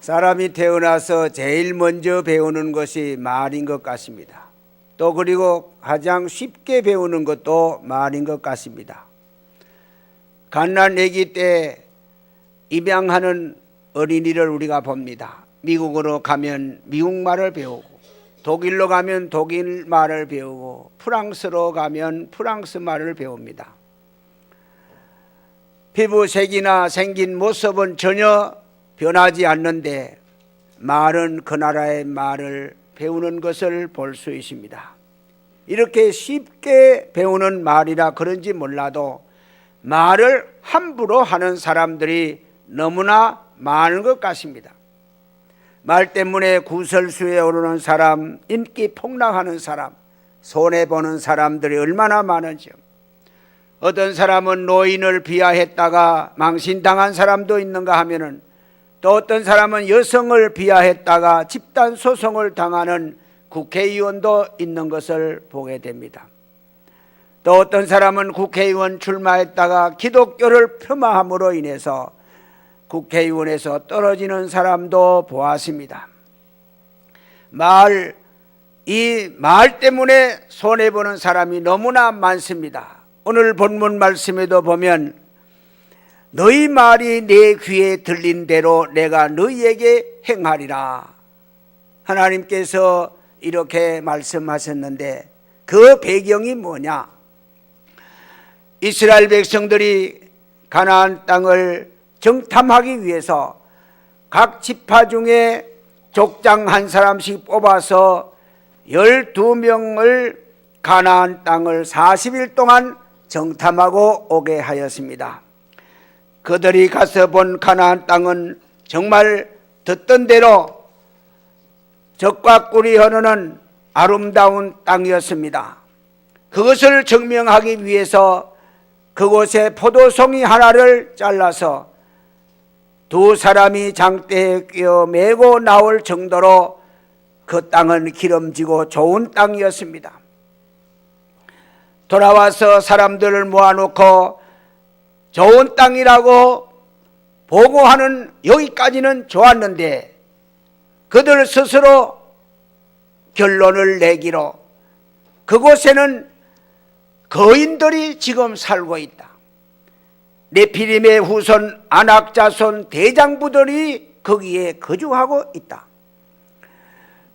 사람이 태어나서 제일 먼저 배우는 것이 말인 것 같습니다. 또 그리고 가장 쉽게 배우는 것도 말인 것 같습니다. 갓난 아기 때 입양하는 어린이를 우리가 봅니다. 미국으로 가면 미국 말을 배우고, 독일로 가면 독일 말을 배우고, 프랑스로 가면 프랑스 말을 배웁니다. 피부색이나 생긴 모습은 전혀 변하지 않는데 말은 그 나라의 말을 배우는 것을 볼 수 있습니다. 이렇게 쉽게 배우는 말이라 그런지 몰라도 말을 함부로 하는 사람들이 너무나 많은 것 같습니다. 말 때문에 구설수에 오르는 사람, 인기 폭락하는 사람, 손해보는 사람들이 얼마나 많은지요. 어떤 사람은 노인을 비하했다가 망신당한 사람도 있는가 하면은, 또 어떤 사람은 여성을 비하했다가 집단 소송을 당하는 국회의원도 있는 것을 보게 됩니다. 또 어떤 사람은 국회의원 출마했다가 기독교를 폄하함으로 인해서 국회의원에서 떨어지는 사람도 보았습니다. 이 말 때문에 손해보는 사람이 너무나 많습니다. 오늘 본문 말씀에도 보면 너희 말이 내 귀에 들린 대로 내가 너희에게 행하리라. 하나님께서 이렇게 말씀하셨는데 그 배경이 뭐냐? 이스라엘 백성들이 가나안 땅을 정탐하기 위해서 각 지파 중에 족장 한 사람씩 뽑아서 12명을 가나안 땅을 40일 동안 정탐하고 오게 하였습니다. 그들이 가서 본 가나안 땅은 정말 듣던 대로 젖과 꿀이 흐르는 아름다운 땅이었습니다. 그것을 증명하기 위해서 그곳에 포도송이 하나를 잘라서 두 사람이 장대에 끼어 메고 나올 정도로 그 땅은 기름지고 좋은 땅이었습니다. 돌아와서 사람들을 모아놓고 좋은 땅이라고 보고하는 여기까지는 좋았는데 그들 스스로 결론을 내기로 그곳에는 거인들이 지금 살고 있다. 네피림의 후손 아낙 자손 대장부들이 거기에 거주하고 있다.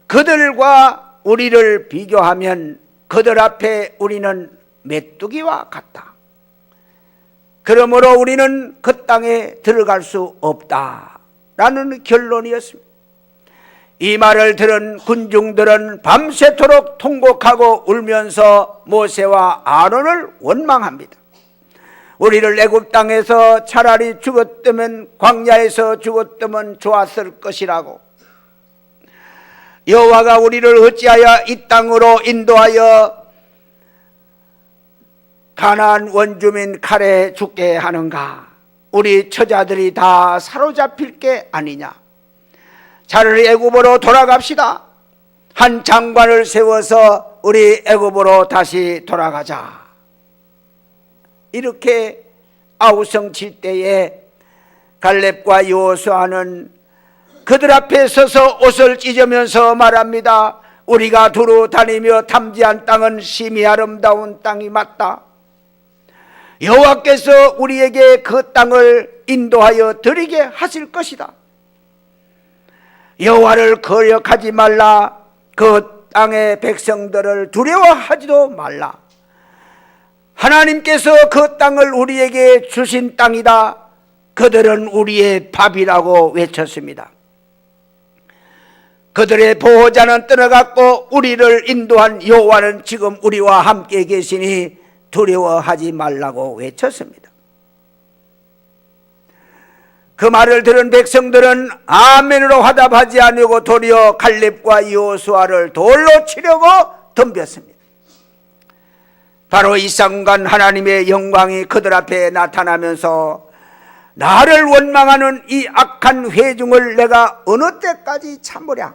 그들과 우리를 비교하면 그들 앞에 우리는 메뚜기와 같다. 그러므로 우리는 그 땅에 들어갈 수 없다라는 결론이었습니다. 이 말을 들은 군중들은 밤새도록 통곡하고 울면서 모세와 아론을 원망합니다. 우리를 애굽 땅에서 차라리 죽었다면 광야에서 죽었다면 좋았을 것이라고, 여호와가 우리를 어찌하여 이 땅으로 인도하여 가나안 원주민 칼에 죽게 하는가? 우리 처자들이 다 사로잡힐 게 아니냐? 차라리 애굽으로 돌아갑시다. 한 장관을 세워서 우리 애굽으로 다시 돌아가자. 이렇게 아우성 칠 때에 갈렙과 여호수아는 그들 앞에 서서 옷을 찢으면서 말합니다. 우리가 두루 다니며 탐지한 땅은 심히 아름다운 땅이 맞다. 여호와께서 우리에게 그 땅을 인도하여 드리게 하실 것이다. 여호와를 거역하지 말라. 그 땅의 백성들을 두려워하지도 말라. 하나님께서 그 땅을 우리에게 주신 땅이다. 그들은 우리의 밥이라고 외쳤습니다. 그들의 보호자는 떠나갔고 우리를 인도한 여호와는 지금 우리와 함께 계시니 두려워하지 말라고 외쳤습니다. 그 말을 들은 백성들은 아멘으로 화답하지 않으고 도리어 갈렙과 여호수아를 돌로 치려고 덤볐습니다. 바로 이 순간 하나님의 영광이 그들 앞에 나타나면서 나를 원망하는 이 악한 회중을 내가 어느 때까지 참으랴?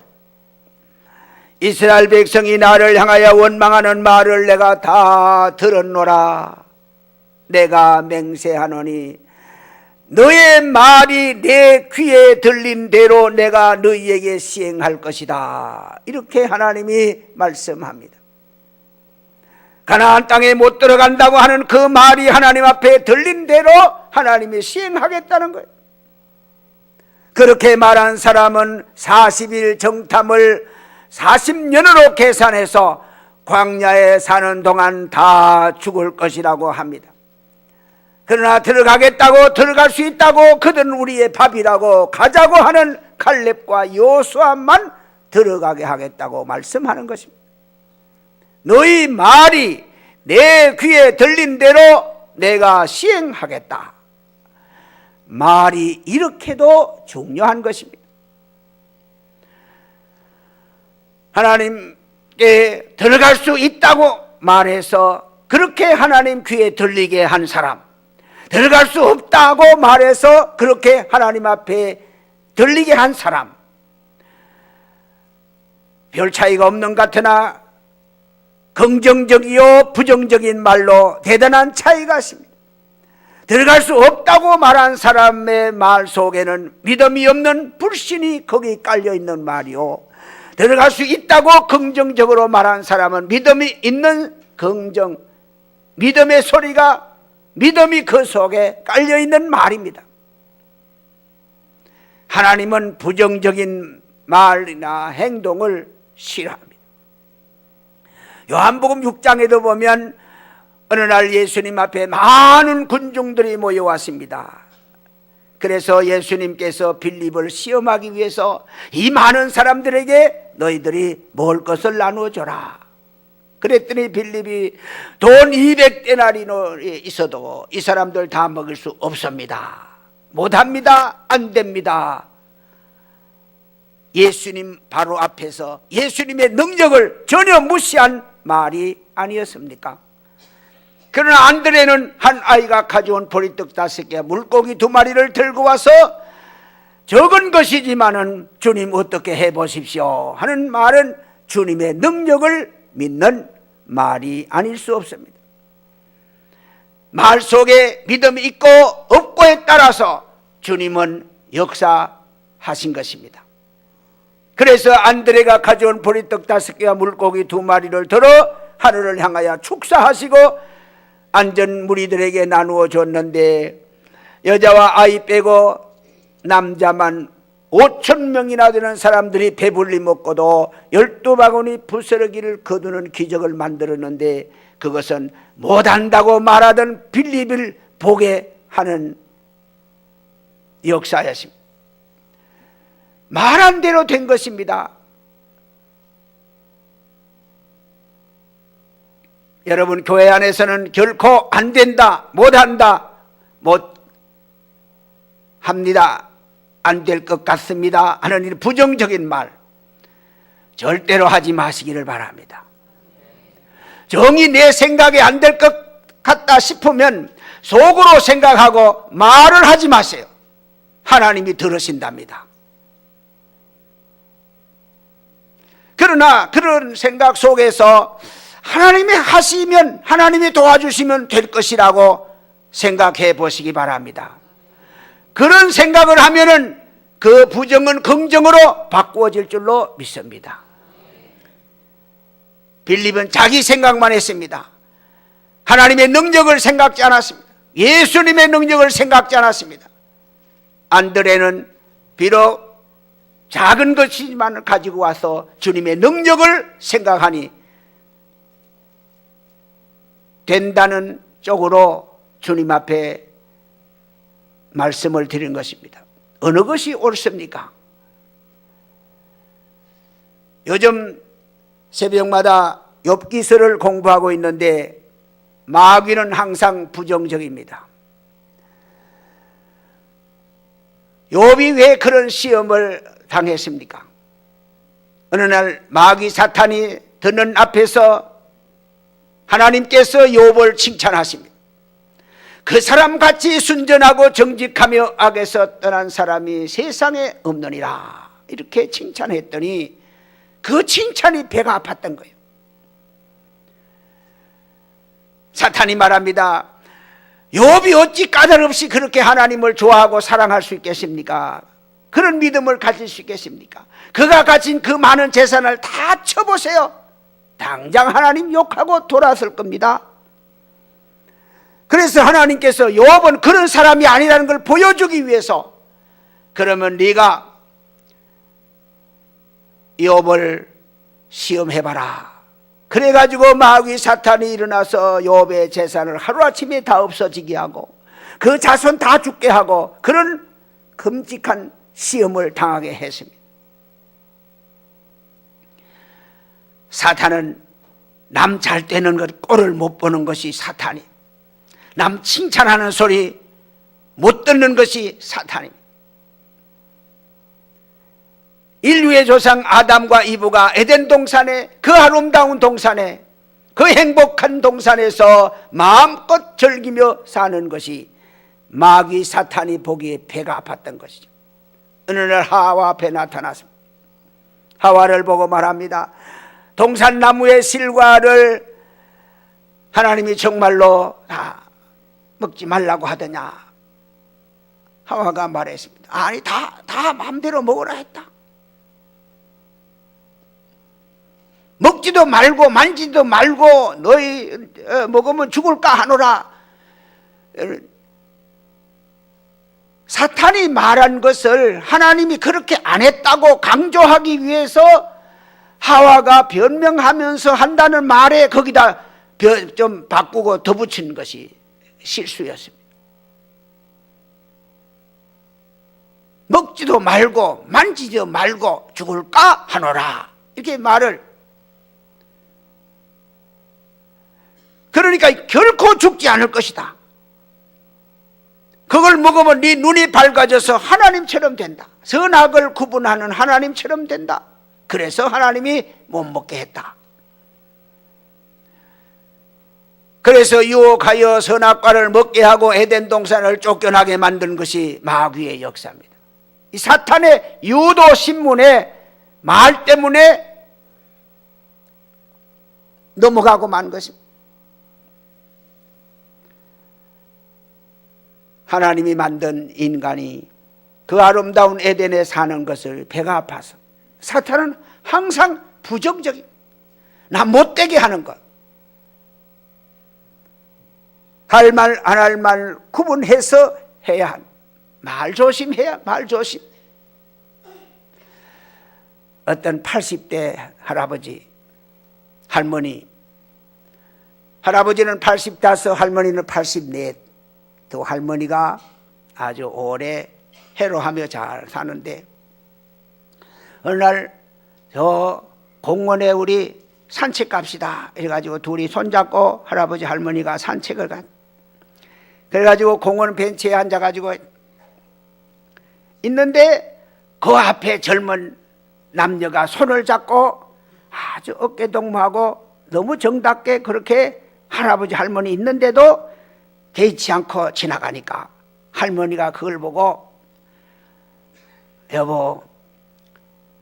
이스라엘 백성이 나를 향하여 원망하는 말을 내가 다 들었노라. 내가 맹세하노니 너의 말이 내 귀에 들린 대로 내가 너희에게 시행할 것이다. 이렇게 하나님이 말씀합니다. 가나안 땅에 못 들어간다고 하는 그 말이 하나님 앞에 들린 대로 하나님이 시행하겠다는 거예요. 그렇게 말한 사람은 40일 정탐을 40년으로 계산해서 광야에 사는 동안 다 죽을 것이라고 합니다. 그러나 들어가겠다고, 들어갈 수 있다고, 그들은 우리의 밥이라고 가자고 하는 갈렙과 여호수아만 들어가게 하겠다고 말씀하는 것입니다. 너희 말이 내 귀에 들린 대로 내가 시행하겠다. 말이 이렇게도 중요한 것입니다. 하나님께 들어갈 수 있다고 말해서 그렇게 하나님 귀에 들리게 한 사람, 들어갈 수 없다고 말해서 그렇게 하나님 앞에 들리게 한 사람, 별 차이가 없는 것 같으나 긍정적이요 부정적인 말로 대단한 차이가 있습니다. 들어갈 수 없다고 말한 사람의 말 속에는 믿음이 없는 불신이 거기 깔려있는 말이요, 들어갈 수 있다고 긍정적으로 말한 사람은 믿음이 있는 긍정, 믿음의 소리가, 믿음이 그 속에 깔려있는 말입니다. 하나님은 부정적인 말이나 행동을 싫어합니다. 요한복음 6장에도 보면 어느 날 예수님 앞에 많은 군중들이 모여왔습니다. 그래서 예수님께서 빌립을 시험하기 위해서 이 많은 사람들에게 너희들이 먹을 것을 나누어줘라. 그랬더니 빌립이 돈 200데나리노 있어도 이 사람들 다 먹을 수 없습니다. 못합니다. 안 됩니다. 예수님 바로 앞에서 예수님의 능력을 전혀 무시한 말이 아니었습니까? 그러나 안드레는 한 아이가 가져온 보리떡 5개, 물고기 2마리를 들고 와서 적은 것이지만은 주님 어떻게 해보십시오 하는 말은 주님의 능력을 믿는 말이 아닐 수 없습니다. 말 속에 믿음이 있고 없고에 따라서 주님은 역사하신 것입니다. 그래서 안드레가 가져온 보리떡 5개와 물고기 2마리를 들어 하늘을 향하여 축사하시고 앉은 무리들에게 나누어 줬는데 여자와 아이 빼고 남자만 5,000명이나 되는 사람들이 배불리 먹고도 12바구니 부스러기를 거두는 기적을 만들었는데 그것은 못한다고 말하던 빌립을 보게 하는 역사였습니다. 말한 대로 된 것입니다. 여러분, 교회 안에서는 결코 안 된다, 못한다, 못합니다, 안 될 것 같습니다 하는 이 부정적인 말 절대로 하지 마시기를 바랍니다. 정이 내 생각에 안 될 것 같다 싶으면 속으로 생각하고 말을 하지 마세요. 하나님이 들으신답니다. 그러나 그런 생각 속에서 하나님이 하시면, 하나님이 도와주시면 될 것이라고 생각해 보시기 바랍니다. 그런 생각을 하면은 그 부정은 긍정으로 바꾸어질 줄로 믿습니다. 빌립은 자기 생각만 했습니다. 하나님의 능력을 생각지 않았습니다. 예수님의 능력을 생각지 않았습니다. 안드레는 비록 작은 것이지만 가지고 와서 주님의 능력을 생각하니 된다는 쪽으로 주님 앞에 말씀을 드린 것입니다. 어느 것이 옳습니까? 요즘 새벽마다 욥기서를 공부하고 있는데 마귀는 항상 부정적입니다. 욥이 왜 그런 시험을 당했습니까? 어느 날 마귀 사탄이 드는 앞에서 하나님께서 욥을 칭찬하십니다. 그 사람같이 순전하고 정직하며 악에서 떠난 사람이 세상에 없느니라 이렇게 칭찬했더니 그 칭찬이 배가 아팠던 거예요. 사탄이 말합니다. 욥이 어찌 까닭없이 그렇게 하나님을 좋아하고 사랑할 수 있겠습니까? 그런 믿음을 가질 수 있겠습니까? 그가 가진 그 많은 재산을 다 쳐보세요. 당장 하나님 욕하고 돌아설 겁니다. 그래서 하나님께서 욥은 그런 사람이 아니라는 걸 보여주기 위해서, 그러면 네가 욥을 시험해봐라. 그래가지고 마귀 사탄이 일어나서 욥의 재산을 하루아침에 다 없어지게 하고 그 자손 다 죽게 하고 그런 끔찍한 시험을 당하게 했습니다. 사탄은 남 잘 되는 것 꼴을 못 보는 것이 사탄이, 남 칭찬하는 소리 못 듣는 것이 사탄입니다. 인류의 조상 아담과 이브가 에덴 동산에, 그 아름다운 동산에, 그 행복한 동산에서 마음껏 즐기며 사는 것이 마귀 사탄이 보기에 배가 아팠던 것이죠. 어느 날 하와 앞에 나타났습니다. 하와를 보고 말합니다. 동산나무의 실과를 하나님이 정말로 다 먹지 말라고 하더냐? 하와가 말했습니다. 아니, 다 마음대로 먹으라 했다. 먹지도 말고 만지도 말고 너희 먹으면 죽을까 하노라. 사탄이 말한 것을 하나님이 그렇게 안 했다고 강조하기 위해서 하와가 변명하면서 한다는 말에 거기다 좀 바꾸고 덧붙인 것이 실수였습니다. 먹지도 말고 만지지도 말고 죽을까 하노라, 이렇게 말을. 그러니까 결코 죽지 않을 것이다. 그걸 먹으면 네 눈이 밝아져서 하나님처럼 된다. 선악을 구분하는 하나님처럼 된다. 그래서 하나님이 못 먹게 했다. 그래서 유혹하여 선악과를 먹게 하고 에덴 동산을 쫓겨나게 만든 것이 마귀의 역사입니다. 이 사탄의 유도 신문의 말 때문에 넘어가고 만 것입니다. 하나님이 만든 인간이 그 아름다운 에덴에 사는 것을 배가 아파서, 사탄은 항상 부정적인, 나 못되게 하는 것, 할 말 안 할 말 구분해서 해야 한, 말 조심해야 말 조심. 어떤 80대 할아버지, 할머니, 할아버지는 85, 할머니는 84, 또 할머니가 아주 오래 해로하며 잘 사는데, 어느 날 저 공원에 우리 산책 갑시다 이래가지고 둘이 손잡고 할아버지 할머니가 산책을 간. 그래가지고 공원 벤치에 앉아가지고 있는데 그 앞에 젊은 남녀가 손을 잡고 아주 어깨동무하고 너무 정답게 그렇게 할아버지 할머니 있는데도 개의치 않고 지나가니까 할머니가 그걸 보고, 여보,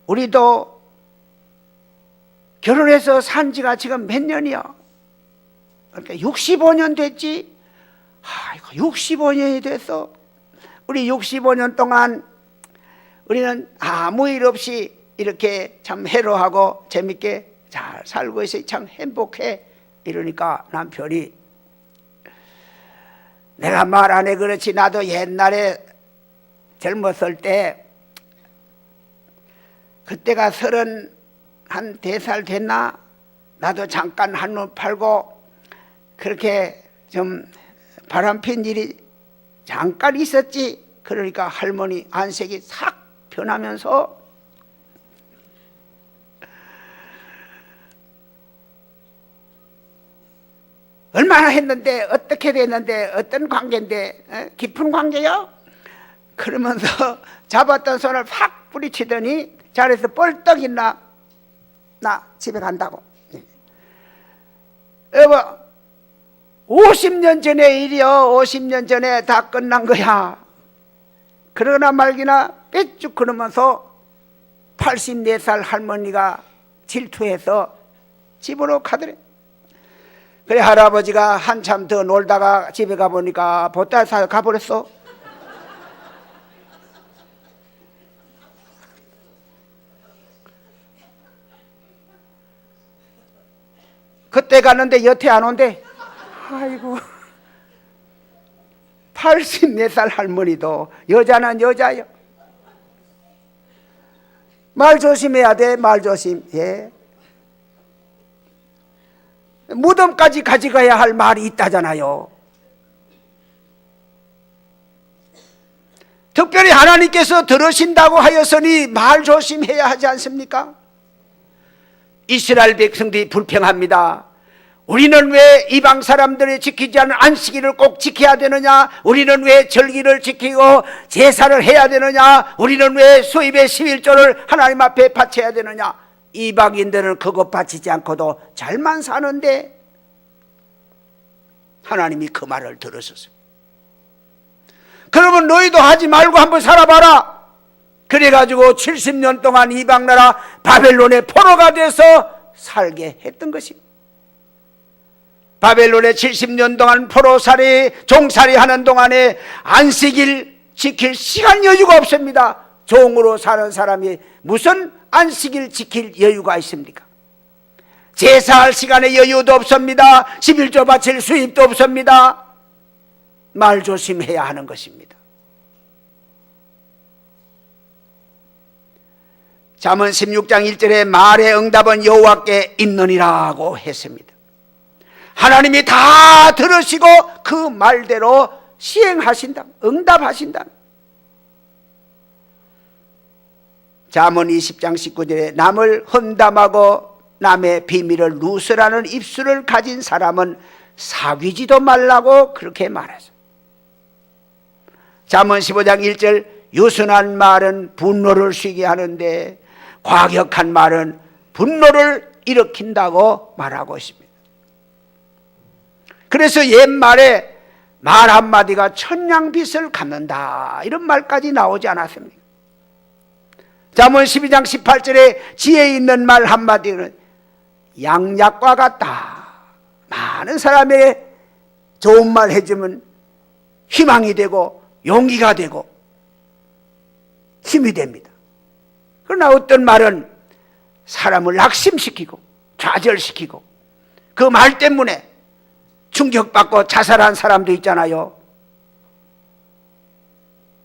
우리도 결혼해서 산 지가 지금 몇 년이요? 그러니까 65년 됐지? 아이고, 65년이 됐어. 우리 65년 동안 우리는 아무 일 없이 이렇게 참 해로하고 재밌게 잘 살고 있어. 참 행복해. 이러니까 남편이, 내가 말 안 해 그렇지, 나도 옛날에 젊었을 때, 그때가 34살 됐나? 나도 잠깐 한눈 팔고 그렇게 좀 바람핀 일이 잠깐 있었지. 그러니까 할머니 안색이 싹 변하면서, 얼마나 했는데, 어떻게 됐는데, 어떤 관계인데, 깊은 관계요? 그러면서 잡았던 손을 확 뿌리치더니 자리에서 뻘떡 있나, 나 집에 간다고. 여보, 50년 전의 일이요. 50년 전에 다 끝난 거야. 그러나 말기나 빼쭉 그러면서 84살 할머니가 질투해서 집으로 가더래. 그래 할아버지가 한참 더 놀다가 집에 가보니까 보따리 사서 가버렸어. 그때 갔는데 여태 안 온대. 아이고, 84살 할머니도 여자는 여자요. 말 조심해야 돼. 말 조심. 예. 무덤까지 가져가야 할 말이 있다잖아요. 특별히 하나님께서 들으신다고 하였으니 말 조심해야 하지 않습니까? 이스라엘 백성들이 불평합니다. 우리는 왜 이방 사람들이 지키지 않은 안식일을 꼭 지켜야 되느냐? 우리는 왜 절기를 지키고 제사를 해야 되느냐? 우리는 왜 수입의 11조를 하나님 앞에 바쳐야 되느냐? 이방인들은 그것 바치지 않고도 잘만 사는데 하나님이 그 말을 들으셨어요. 그러면 너희도 하지 말고 한번 살아봐라. 그래가지고 70년 동안 이방나라 바벨론의 포로가 돼서 살게 했던 것입니다. 바벨론에 70년 동안 포로살이 종살이 하는 동안에 안식일 지킬 시간 여유가 없습니다. 종으로 사는 사람이 무슨 안식일 지킬 여유가 있습니까? 제사할 시간에 여유도 없습니다. 11조 바칠 수입도 없습니다. 말 조심해야 하는 것입니다. 잠언 16장 1절에 말의 응답은 여호와께 있느니라고 했습니다. 하나님이 다 들으시고 그 말대로 시행하신다. 응답하신다. 잠언 20장 19절에 남을 험담하고 남의 비밀을 누설하는 입술을 가진 사람은 사귀지도 말라고 그렇게 말하죠. 잠언 15장 1절 유순한 말은 분노를 쉬게 하는데 과격한 말은 분노를 일으킨다고 말하고 있습니다. 그래서 옛말에 말 한마디가 천냥빚을 갚는다 이런 말까지 나오지 않았습니까? 잠언 12장 18절에 지혜 있는 말 한마디는 양약과 같다. 많은 사람에게 좋은 말 해주면 희망이 되고 용기가 되고 힘이 됩니다. 그러나 어떤 말은 사람을 낙심시키고 좌절시키고 그 말 때문에 충격받고 자살한 사람도 있잖아요.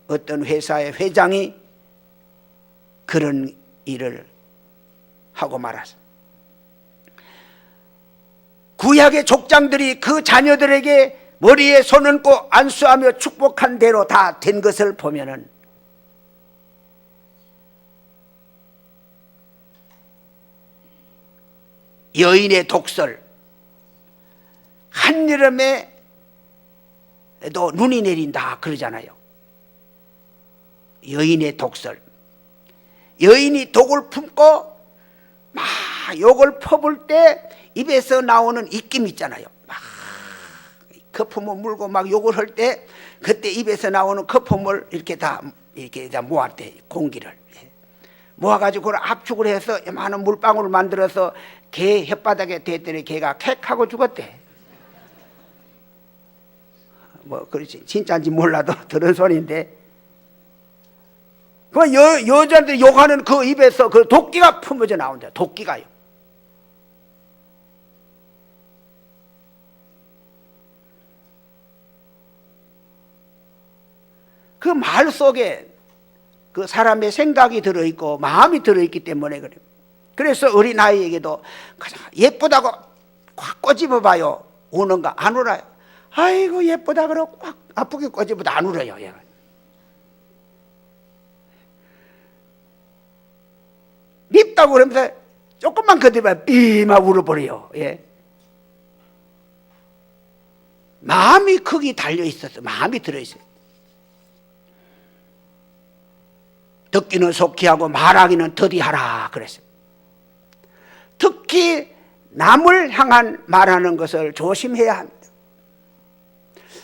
어떤 회사의 회장이 그런 일을 하고 말았습니다. 구약의 족장들이 그 자녀들에게 머리에 손 얹고 안수하며 축복한 대로 다 된 것을 보면은 여인의 독설, 한여름에도 눈이 내린다 그러잖아요. 여인의 독설, 여인이 독을 품고 막 욕을 퍼볼 때 입에서 나오는 입김 있잖아요. 막 거품을 물고 막 욕을 할 때 그때 입에서 나오는 거품을 이렇게 다 모았대. 공기를 모아가지고 그걸 압축을 해서 많은 물방울을 만들어서 개 혓바닥에 댔더니 개가 캑하고 죽었대. 뭐 그렇지 진짜인지 몰라도 들은 소리인데 그 여자들이 욕하는 그 입에서 그 도끼가 품어져 나온다. 도끼가요. 그 말 속에 그 사람의 생각이 들어있고 마음이 들어있기 때문에 그래요. 그래서 어린아이에게도 예쁘다고 확 꼬집어봐요. 우는가? 안 울어요. 아이고 예쁘다 그러고 확 아프게 꼬집어도 안 울어요. 얘가. 밉다고 그러면서 조금만 거듭하면 삐막 울어버려요. 예. 마음이 거기 달려있어서 마음이 들어있어요. 듣기는 속히 하고 말하기는 더디하라 그랬어요. 특히 남을 향한 말하는 것을 조심해야 합니다.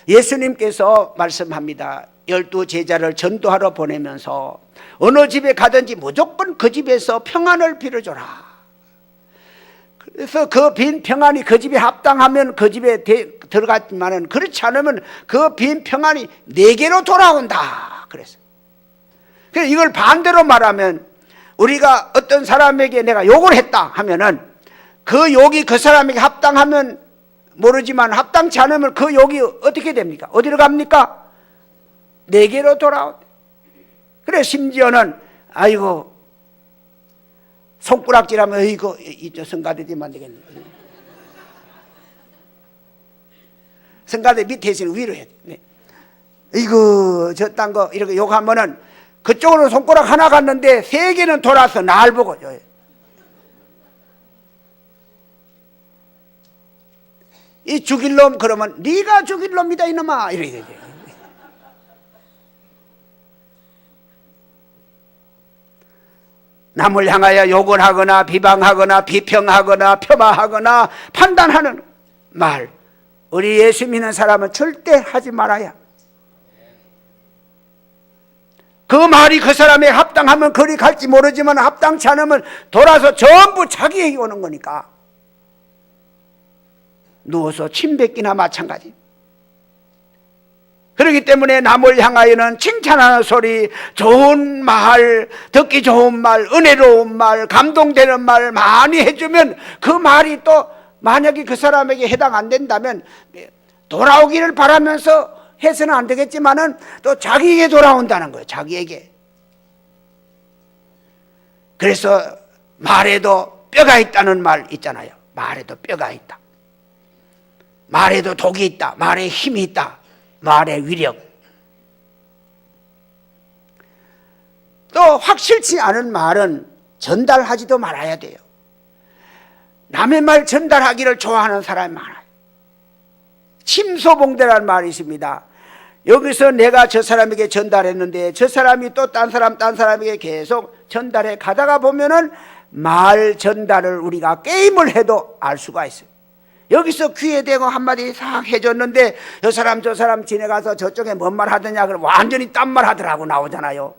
예수님께서 말씀합니다. 12 제자를 전도하러 보내면서 어느 집에 가든지 무조건 그 집에서 평안을 빌어줘라. 그래서 그 빈 평안이 그 집에 합당하면 그 집에 들어갔지만은 그렇지 않으면 그 빈 평안이 내게로 돌아온다. 그래서 이걸 반대로 말하면 우리가 어떤 사람에게 내가 욕을 했다 하면은 그 욕이 그 사람에게 합당하면 모르지만 합당치 않으면 그 욕이 어떻게 됩니까? 어디로 갑니까? 내게로 돌아온다. 그래 심지어는 아이고 손가락질하면 이거 이저 성가대지 만들겠네. 성가대 밑에 있으면 위로 해야 돼. 네. 이거 저딴 거 이렇게 욕하면은 그쪽으로 손가락 하나 갔는데 세 개는 돌아서 날 보고 이 죽일 놈 그러면 네가 죽일 놈이다 이놈아 이렇게 되죠. 남을 향하여 욕을 하거나 비방하거나 비평하거나 폄하하거나 판단하는 말 우리 예수 믿는 사람은 절대 하지 말아야. 그 말이 그 사람에 합당하면 그리 갈지 모르지만 합당치 않으면 돌아서 전부 자기에게 오는 거니까. 누워서 침 뱉기나 마찬가지. 그렇기 때문에 남을 향하여는 칭찬하는 소리, 좋은 말, 듣기 좋은 말, 은혜로운 말, 감동되는 말 많이 해주면 그 말이 또 만약에 그 사람에게 해당 안 된다면 돌아오기를 바라면서 해서는 안 되겠지만은 또 자기에게 돌아온다는 거예요. 자기에게. 그래서 말에도 뼈가 있다는 말 있잖아요. 말에도 뼈가 있다. 말에도 독이 있다. 말에 힘이 있다. 말의 위력. 또 확실치 않은 말은 전달하지도 말아야 돼요. 남의 말 전달하기를 좋아하는 사람이 많아요. 침소봉대라는 말이 있습니다. 여기서 내가 저 사람에게 전달했는데 저 사람이 또 딴 사람에게 계속 전달해 가다가 보면은 말 전달을 우리가 게임을 해도 알 수가 있어요. 여기서 귀에 대고 한마디 싹 해줬는데 저 사람 지나가서 저쪽에 뭔 말 하더냐 그러면 완전히 딴 말 하더라고 나오잖아요.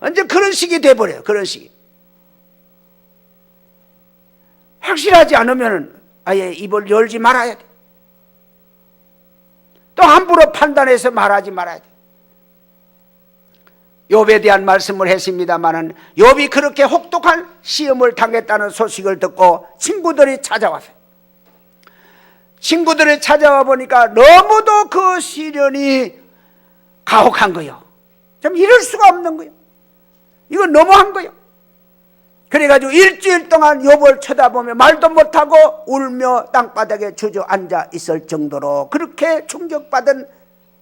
완전 그런 식이 돼버려요. 그런 식이. 확실하지 않으면 아예 입을 열지 말아야 돼. 또 함부로 판단해서 말하지 말아야 돼. 욥에 대한 말씀을 했습니다마는 욥이 그렇게 혹독한 시험을 당했다는 소식을 듣고 친구들이 찾아왔어요. 친구들이 찾아와 보니까 너무도 그 시련이 가혹한 거예요. 참 이럴 수가 없는 거예요. 이건 너무한 거예요. 그래가지고 일주일 동안 욥을 쳐다보며 말도 못하고 울며 땅바닥에 주저앉아 있을 정도로 그렇게 충격받은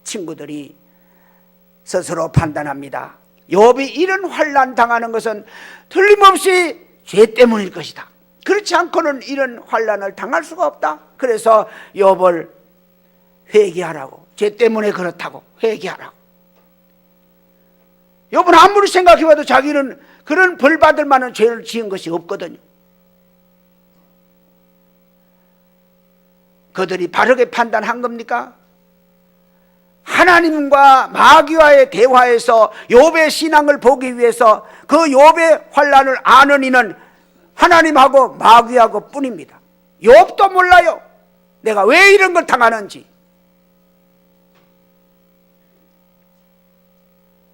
친구들이 스스로 판단합니다. 욥이 이런 환난 당하는 것은 틀림없이 죄 때문일 것이다. 그렇지 않고는 이런 환난을 당할 수가 없다. 그래서 욥을 회개하라고, 죄 때문에 그렇다고 회개하라고. 욥은 아무리 생각해봐도 자기는 그런 벌 받을 만한 죄를 지은 것이 없거든요. 그들이 바르게 판단한 겁니까? 하나님과 마귀와의 대화에서 욥의 신앙을 보기 위해서 그 욥의 환난을 아는 이는 하나님하고 마귀하고 뿐입니다. 욥도 몰라요. 내가 왜 이런 걸 당하는지.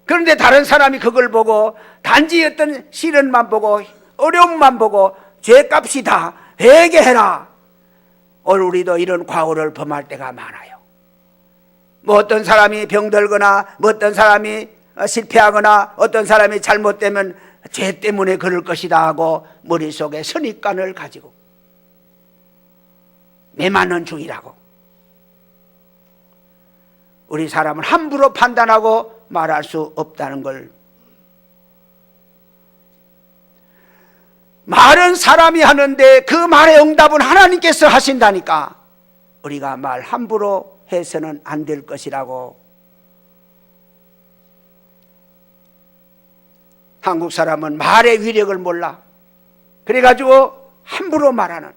그런데 다른 사람이 그걸 보고 단지 어떤 시련만 보고 어려움만 보고 죄값이 다 회개해라. 오늘 우리도 이런 과오를 범할 때가 많아요. 뭐 어떤 사람이 병들거나 뭐 어떤 사람이 실패하거나 어떤 사람이 잘못되면 죄 때문에 그럴 것이다 하고 머릿속에 선입관을 가지고 메마는 중이라고. 우리 사람은 함부로 판단하고 말할 수 없다는 걸. 말은 사람이 하는데 그 말의 응답은 하나님께서 하신다니까 우리가 말 함부로 해서는 안 될 것이라고. 한국 사람은 말의 위력을 몰라. 그래가지고 함부로 말하는.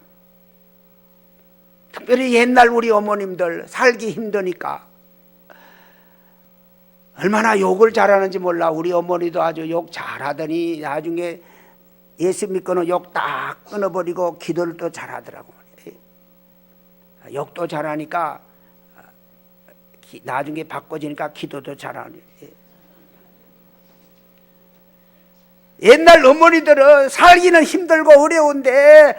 특별히 옛날 우리 어머님들 살기 힘드니까 얼마나 욕을 잘하는지 몰라. 우리 어머니도 아주 욕 잘하더니 나중에 예수 믿고는 욕 딱 끊어버리고 기도를 또 잘하더라고. 욕도 잘하니까 나중에 바꿔지니까 기도도 잘하네. 옛날 어머니들은 살기는 힘들고 어려운데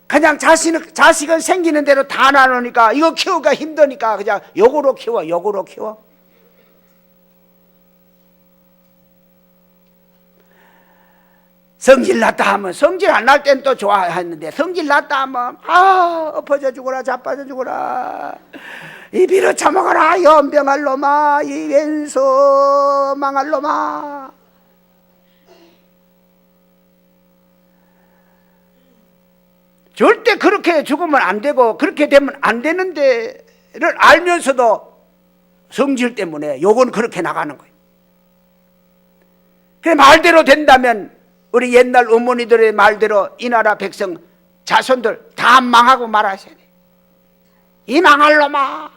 그냥 자식은 생기는 대로 다 나누니까 이거 키우기가 힘드니까 그냥 욕으로 키워. 성질 났다 하면, 성질 안 날 땐 또 좋아했는데 성질 났다 하면 엎어져 죽어라, 자빠져 죽어라, 이 비로 처먹어라, 연병할 놈아, 이 왼수 망할 놈아. 절대 그렇게 죽으면 안 되고 그렇게 되면 안 되는 데를 알면서도 성질 때문에 욕은 그렇게 나가는 거예요. 그래, 말대로 된다면 우리 옛날 어머니들의 말대로 이 나라 백성 자손들 다 망하고 말하셔야 돼. 이 망할 놈아.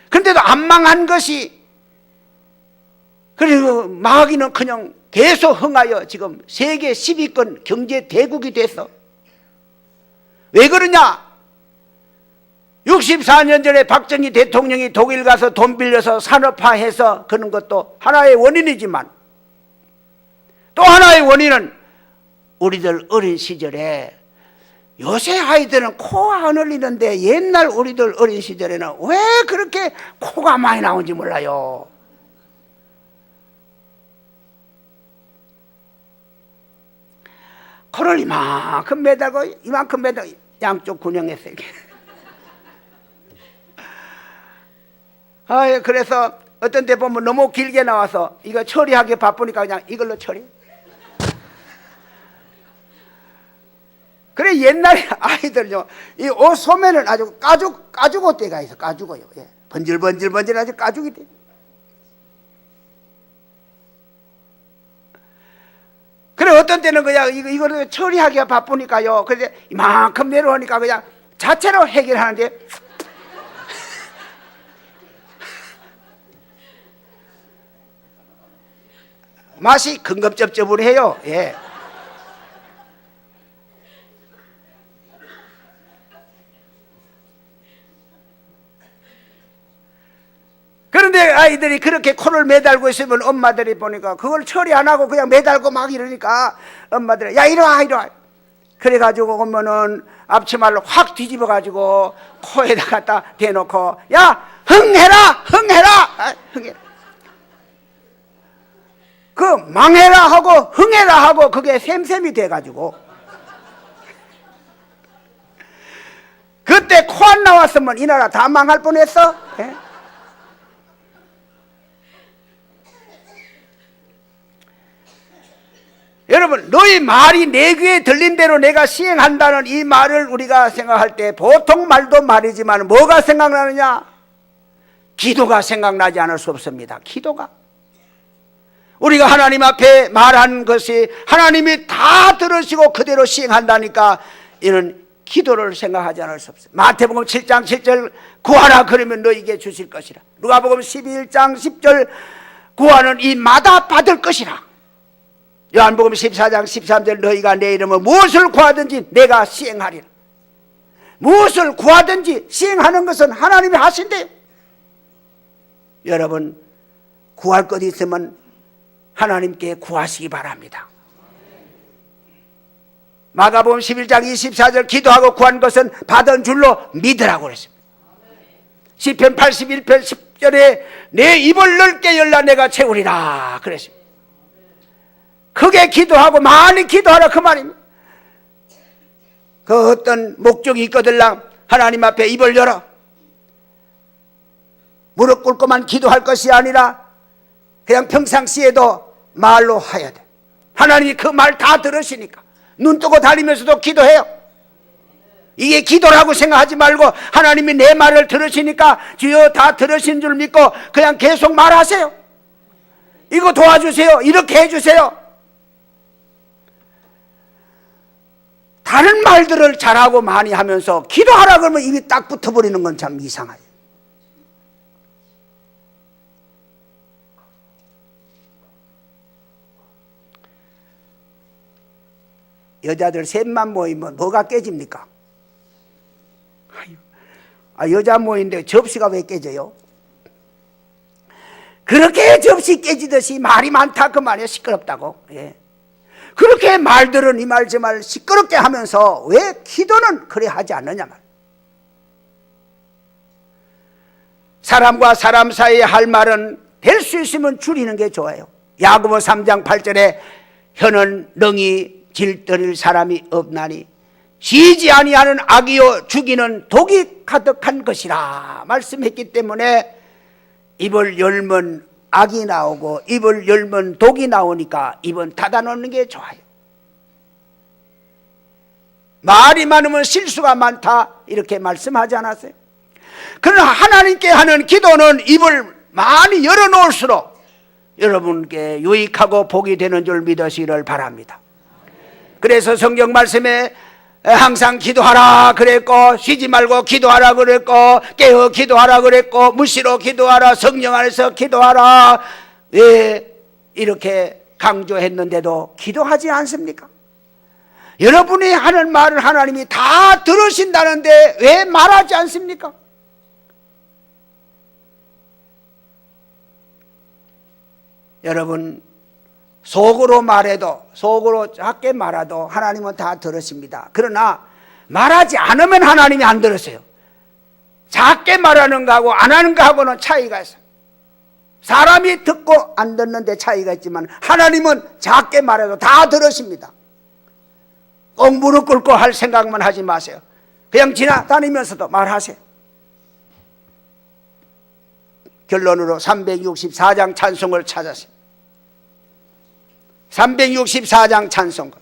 그런데도 안 망한 것이, 그리고 망하기는 그냥 계속 흥하여 지금 세계 10위권 경제 대국이 됐어. 왜 그러냐? 64년 전에 박정희 대통령이 독일 가서 돈 빌려서 산업화해서 그런 것도 하나의 원인이지만, 또 하나의 원인은 우리들 어린 시절에, 요새 아이들은 코가 안 흘리는데 옛날 우리들 어린 시절에는 왜 그렇게 코가 많이 나온지 몰라요. 코를 이만큼 매달고 이만큼 매달고 양쪽 군형했어요. 그래서 어떤 데 보면 너무 길게 나와서 이거 처리하기 바쁘니까 그냥 이걸로 처리. 그래, 옛날에 아이들요, 이 옷 소매는 아주 가죽 때가 있어. 가죽어요. 예. 번질번질 아주 가죽이 돼. 그래, 어떤 때는 그냥 이거를 처리하기가 바쁘니까요. 그런데 이만큼 내려오니까 그냥 자체로 해결하는데, 맛이 근검접접해요. 예. 그런데 아이들이 그렇게 코를 매달고 있으면 엄마들이 보니까 그걸 처리 안 하고 그냥 매달고 막 이러니까 엄마들이, 야, 이리 와. 그래가지고 오면은 앞치마를 확 뒤집어가지고 코에다 갖다 대놓고, 야, 흥해라. 그 망해라 하고 흥해라 하고 그게 샘샘이 돼가지고, 그때 코 안 나왔으면 이 나라 다 망할 뻔했어. 예? 여러분, 너희 말이 내 귀에 들린 대로 내가 시행한다는 이 말을 우리가 생각할 때 보통 말도 말이지만 뭐가 생각나느냐? 기도가 생각나지 않을 수 없습니다. 기도가. 우리가 하나님 앞에 말한 것이 하나님이 다 들으시고 그대로 시행한다니까 이는 기도를 생각하지 않을 수 없어요. 마태복음 7장 7절 구하라 그러면 너희에게 주실 것이라. 누가복음 11장 10절 구하는 이마다 받을 것이라. 요한복음 14장 13절 너희가 내 이름으로 무엇을 구하든지 내가 시행하리라. 무엇을 구하든지 시행하는 것은 하나님이 하신대요. 여러분, 구할 것 있으면 하나님께 구하시기 바랍니다. 마가복음 11장 24절 기도하고 구한 것은 받은 줄로 믿으라고 그랬습니다. 시편 81편 10절에 내 입을 넓게 열라 내가 채우리라 그랬습니다. 크게 기도하고 많이 기도하라 그 말입니다. 그 어떤 목적이 있거들랑 하나님 앞에 입을 열어 무릎 꿇고만 기도할 것이 아니라 그냥 평상시에도 말로 해야 돼. 하나님이 그 말 다 들으시니까 눈 뜨고 다니면서도 기도해요. 이게 기도라고 생각하지 말고 하나님이 내 말을 들으시니까 주여 다 들으신 줄 믿고 그냥 계속 말하세요. 이거 도와주세요. 이렇게 해주세요. 다른 말들을 잘하고 많이 하면서 기도하라 그러면 입이 딱 붙어버리는 건 참 이상하죠. 여자들 셋만 모이면 뭐가 깨집니까? 여자 모이는데 접시가 왜 깨져요? 그렇게 접시 깨지듯이 말이 많다 그 말이에요. 시끄럽다고. 예. 그렇게 말들은 이 말 저 말 시끄럽게 하면서 왜 기도는 그래 하지 않느냐 말. 사람과 사람 사이에 할 말은 될 수 있으면 줄이는 게 좋아요. 야고보 3장 8절에 혀는 능히 질뜨릴 사람이 없나니 쉬지 아니하는 악이요 죽이는 독이 가득한 것이라 말씀했기 때문에 입을 열면 악이 나오고 입을 열면 독이 나오니까 입은 닫아놓는 게 좋아요. 말이 많으면 실수가 많다 이렇게 말씀하지 않았어요? 그러나 하나님께 하는 기도는 입을 많이 열어놓을수록 여러분께 유익하고 복이 되는 줄 믿으시기를 바랍니다. 그래서 성경 말씀에 항상 기도하라 그랬고 쉬지 말고 기도하라 그랬고 깨어 기도하라 그랬고 무시로 기도하라 성령 안에서 기도하라 왜 이렇게 강조했는데도 기도하지 않습니까? 여러분이 하는 말을 하나님이 다 들으신다는데 왜 말하지 않습니까? 여러분 속으로 말해도 속으로 작게 말해도 하나님은 다 들으십니다. 그러나 말하지 않으면 하나님이 안 들으세요. 작게 말하는 거하고 안 하는 거하고는 차이가 있어요. 사람이 듣고 안 듣는데 차이가 있지만 하나님은 작게 말해도 다 들으십니다. 꼭 무릎 꿇고 할 생각만 하지 마세요. 그냥 지나다니면서도 말하세요. 결론으로 364장 찬송을 찾았어요. 364장 찬송가.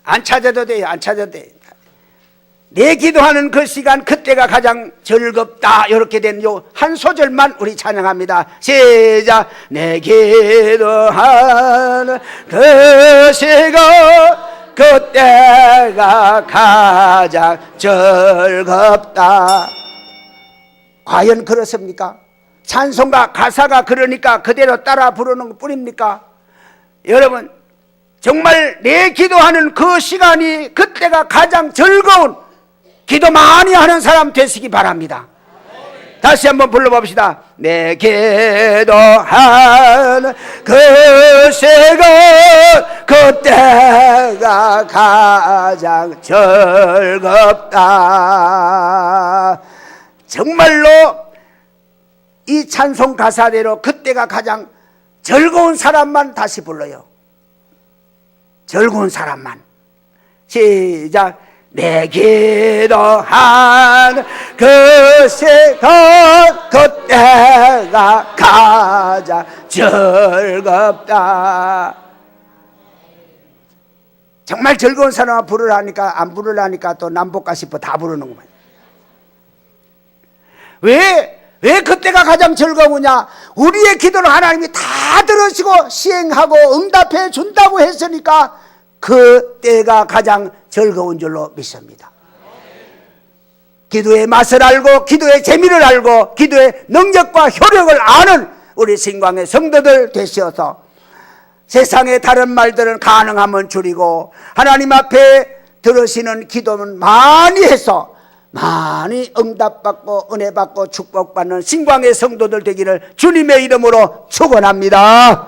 안 찾아도 돼요. 안 찾아도 돼요. 내 기도하는 그 시간 그때가 가장 즐겁다 이렇게 된 요 한 소절만 우리 찬양합니다. 시작. 내 기도하는 그 시간 그때가 가장 즐겁다. 과연 그렇습니까? 찬송가 가사가 그러니까 그대로 따라 부르는 것 뿐입니까? 여러분 정말 내 기도하는 그 시간이 그때가 가장 즐거운 기도 많이 하는 사람 되시기 바랍니다. 다시 한번 불러봅시다. 내 기도하는 그 시간 그때가 가장 즐겁다. 정말로 이 찬송 가사대로 그때가 가장 즐거운 사람만 다시 불러요. 즐거운 사람만. 시작. 내 기도한 그 시간 그때가 가장 즐겁다. 정말 즐거운 사람만 부르라니까 안 부르라니까 또 남복가 싶어 다 부르는구만. 왜 그때가 가장 즐거우냐? 우리의 기도를 하나님이 다 들으시고 시행하고 응답해 준다고 했으니까 그때가 가장 즐거운 줄로 믿습니다. 기도의 맛을 알고 기도의 재미를 알고 기도의 능력과 효력을 아는 우리 신광의 성도들 되시어서 세상의 다른 말들은 가능하면 줄이고 하나님 앞에 들으시는 기도는 많이 해서 많이 응답받고 은혜받고 축복받는 신광의 성도들 되기를 주님의 이름으로 축원합니다.